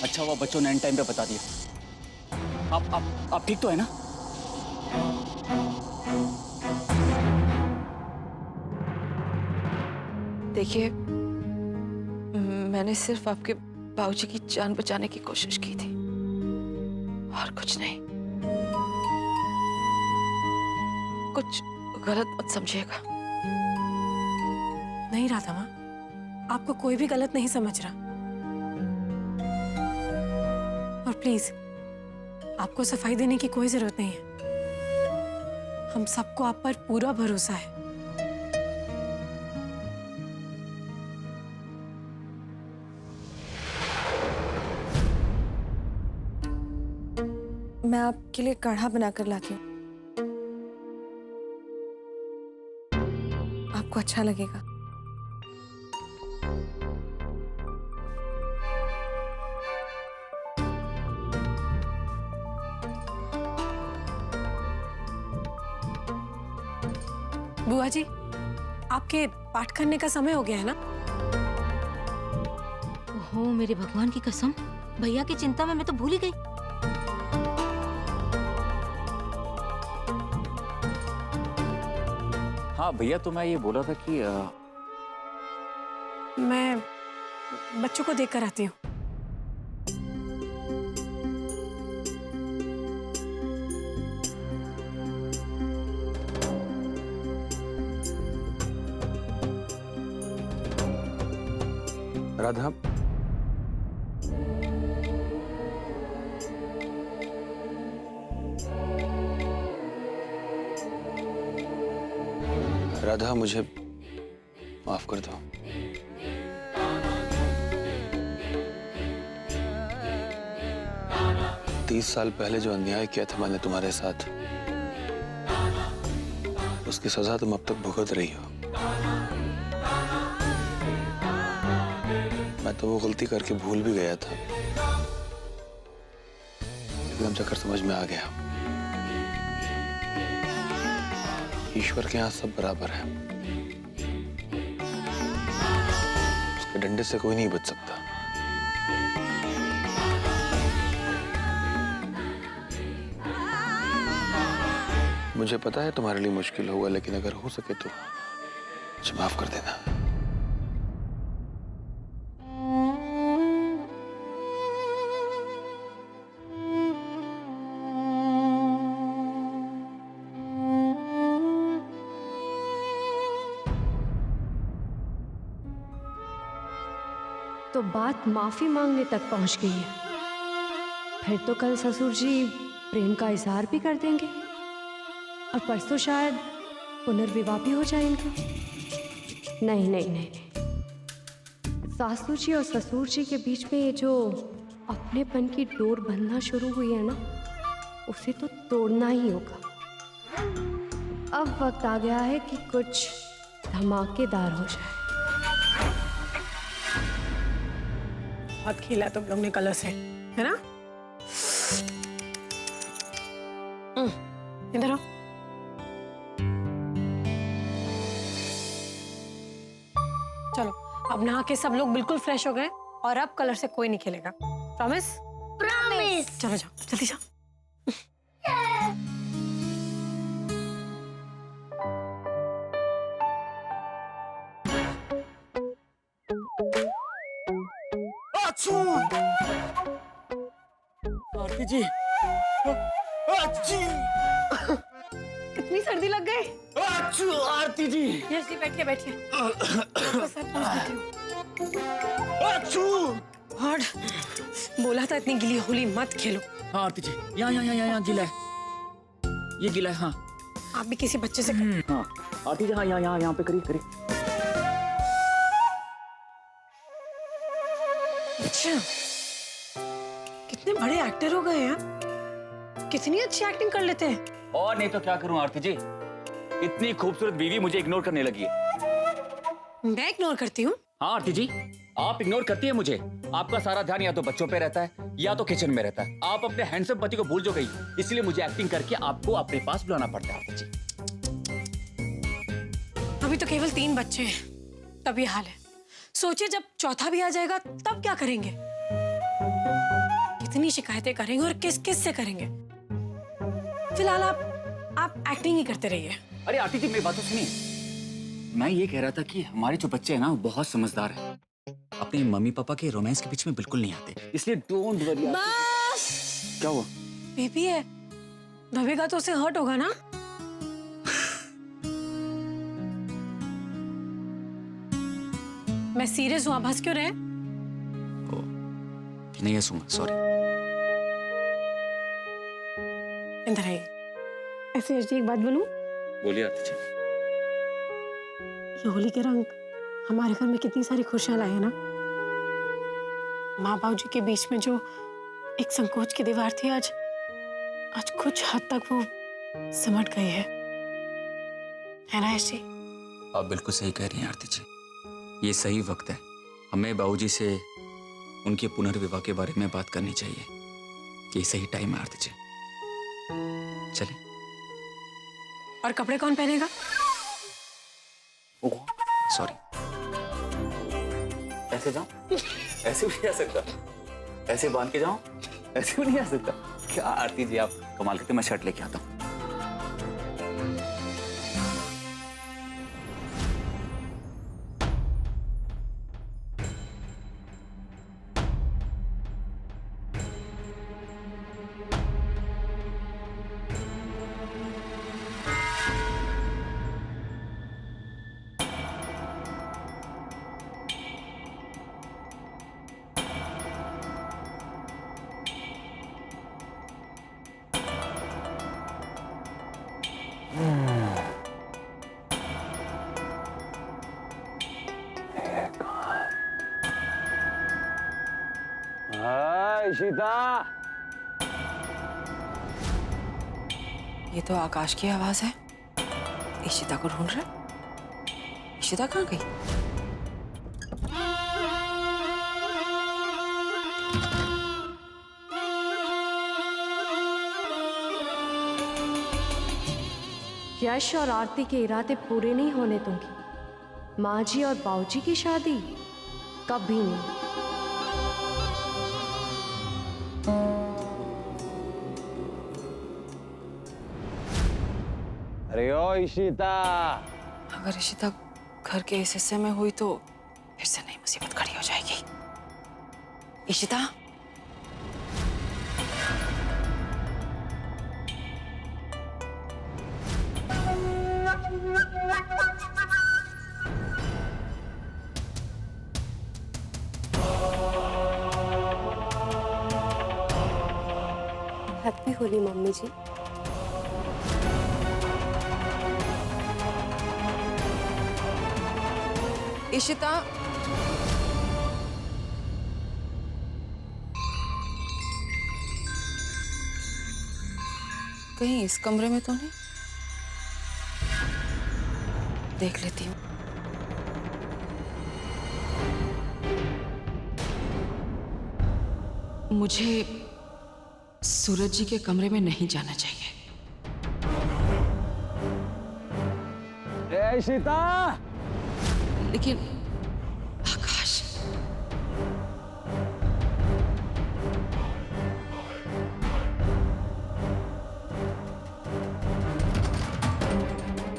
अच्छा हुआ बच्चों ने एंड टाइम पे बता दिया। आप ठीक तो है ना? देखिए, मैंने सिर्फ आपके बाबूजी की जान बचाने की कोशिश की थी और कुछ नहीं। कुछ गलत मत समझिएगा। नहीं राधा माँ, आपको कोई भी गलत नहीं समझ रहा। और प्लीज, आपको सफाई देने की कोई जरूरत नहीं है। हम सबको आप पर पूरा भरोसा है। मैं आपके लिए काढ़ा बनाकर लाती हूँ, आपको अच्छा लगेगा। बुआ जी, आपके पाठ करने का समय हो गया है ना? ओहो मेरे भगवान की कसम, भैया की चिंता में मैं तो भूल ही गई। हाँ भैया, तो मैं ये बोला था कि मैं बच्चों को देखकर आती हूँ। राधा, राधा मुझे माफ कर दो। तीस साल पहले जो अन्याय किया था मैंने तुम्हारे साथ, उसकी सजा तुम अब तक भुगत रही हो। मैं तो वो गलती करके भूल भी गया था, लेकिन अब जाकर समझ में आ गया, ईश्वर के यहाँ सब बराबर है। उसके डंडे से कोई नहीं बच सकता। मुझे पता है तुम्हारे लिए मुश्किल होगा, लेकिन अगर हो सके तो मुझे माफ कर देना। तो बात माफी मांगने तक पहुंच गई है। फिर तो कल ससुर जी प्रेम का इजहार भी कर देंगे और परसों शायद पुनर्विवाह भी हो जाएंगे। नहीं नहीं नहीं नहीं, सासू जी और ससुर जी के बीच में ये जो अपनेपन की डोर बंधना शुरू हुई है ना, उसे तो तोड़ना ही होगा। अब वक्त आ गया है कि कुछ धमाकेदार हो जाए। बहुत खेला तुम लोग ने कलर से, है ना? इधर आओ। चलो, अब नहा के सब लोग बिल्कुल फ्रेश हो गए और अब कलर से कोई नहीं खेलेगा। प्रॉमिस? प्रॉमिस। चलो जाओ, जल्दी जाओ। आरती जी, कितनी सर्दी लग गई? आरती जी, यस जी, बैठिए बैठिए। आपका सर पूछ देती हूँ। और बोला था इतनी गिली होली मत खेलो। हाँ आरती जी, यहाँ गिला है, ये गिला है। हाँ आप भी किसी बच्चे से हाँ आरती जी, हाँ यहाँ पे करिए। अच्छा, कितने बड़े एक्टर हो गए हैं। कितनी अच्छी एक्टिंग कर लेते हैं। और नहीं तो क्या करूं आरती जी, इतनी खूबसूरत बीवी मुझे इग्नोर करने लगी है। मैं इग्नोर करती हूँ? हाँ आरती जी, आप इग्नोर करती है मुझे। आपका सारा ध्यान या तो बच्चों पे रहता है या तो किचन में रहता है। आप अपने हैंडसम पति को भूल जो गई, इसलिए मुझे एक्टिंग करके आपको अपने पास बुलाना पड़ता है आरती जी। अभी तो केवल 3 बच्चे हैं, तब ये हाल है। सोचिए जब चौथा भी आ जाएगा तब क्या करेंगे? कितनी शिकायतें करेंगे और किस किस से करेंगे? फिलहाल आप एक्टिंग ही करते रहिए। अरे आंटी जी, मेरी बात तो सुनिए। मैं ये कह रहा था कि हमारे जो बच्चे हैं ना, वो बहुत समझदार हैं। अपने मम्मी पापा के रोमांस के बीच में बिल्कुल नहीं आते, इसलिए डोंट वरी। बस क्या हुआ? बेबी है, दबेगा तो उसे हर्ट होगा ना। मैं सीरियस हूँ, आप हंस क्यों रहे? नहीं हंसूंगा, सॉरी। इधर आइए। ऐसे एक बात बोलूं? बोलिए आंटी जी। ये होली के रंग हमारे घर में कितनी सारी खुशियां लाए हैं ना। माँ बाबू जी के बीच में जो एक संकोच की दीवार थी, आज कुछ हद तक वो सिमट गई है ना ऐसी? आप बिल्कुल सही कह रही हैं आरती जी। ये सही वक्त है, हमें बाबूजी से उनके पुनर्विवाह के बारे में बात करनी चाहिए। ये सही टाइम है आरती जी। चलिए। और कपड़े कौन पहनेगा? Oh sorry. ऐसे जाऊं? ऐसे भी नहीं आ सकता। ऐसे बांध के जाऊं? ऐसे भी नहीं आ सकता। क्या आरती जी, आप कमाल करते। मैं शर्ट लेके आता हूँ। इशिता, ये तो आकाश की आवाज है। इशिता को ढूंढ रहे। इशिता कहाँ गई? यश और आरती के इरादे पूरे नहीं होने दूंगी। माँ जी और बाऊजी की शादी कभी नहीं। अरे ओ इशिता, अगर इशिता घर के इस हिस्से में हुई तो फिर से नई मुसीबत खड़ी हो जाएगी। इशिता, हैप्पी होली मम्मी जी। इशिता, कहीं इस कमरे में तो नहीं? देख लेती हूँ। मुझे सूरज जी के कमरे में नहीं जाना चाहिए। ए इशिता, लेकिन आकाश,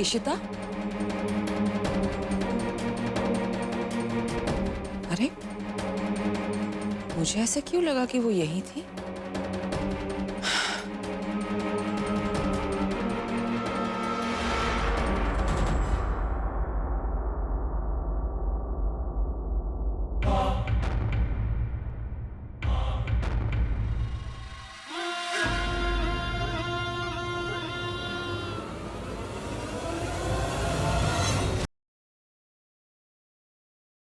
इशिता, अरे मुझे ऐसे क्यों लगा कि वो यही थी?